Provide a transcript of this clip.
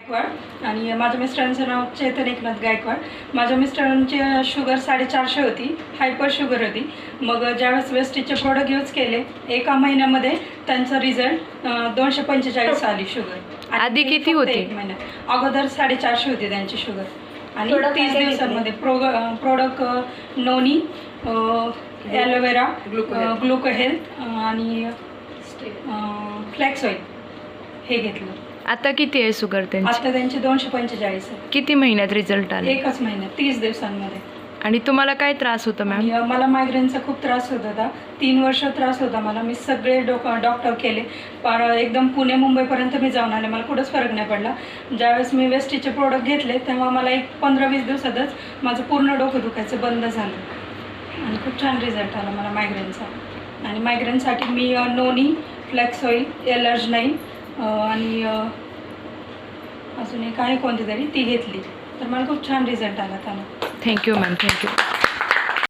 गायकवाड आणि माझ्या मिस्टरांचं नाव चेतन एकनाथ गायकवाड. माझ्या मिस्टरांची शुगर 450 होती, हायपर शुगर होती. मग ज्यावेळेस वेस्टीजचे प्रोडक्ट यूज केले, एका महिन्यामध्ये त्यांचा रिझल्ट 245 आली शुगर. आधी किती होती? 1 महिन्यात. अगोदर 450 होती त्यांची शुगर आणि 30 दिवसांमध्ये प्रोडक्ट नोनी, ॲलोवेरा, ग्लुको हेल्थ आणि फ्लॅक्स ऑइल हे घेतलं. आता किती आहे शुगर त्यांची? आता त्यांची 245 आहे. किती महिन्यात रिझल्ट आले? 1च महिन्यात, 30 दिवसांमध्ये. आणि तुम्हाला काय त्रास होता मॅम? मला मायग्रेनचा खूप त्रास होत होता. 3 वर्ष त्रास होता मला. मी सगळे डॉक्टर केले, पण एकदम पुणे मुंबईपर्यंत मी जाऊन आले, मला कुठंच फरक नाही पडला. ज्यावेळेस मी वेस्टीजचे प्रोडक्ट घेतले तेव्हा मला एक 15-20 दिवसातच माझं पूर्ण डोकं दुखायचं बंद झालं आणि खूप छान रिझल्ट आला मला मायग्रेनचा. आणि मायग्रेनसाठी मी नोनी, फ्लॅक्स ऑइल, एलर्जनाइन आणि अजून एक आहे कोणती तरी ती घेतली, तर मला खूप छान रिझल्ट आला त्याला. Thank you ma'am, thank you.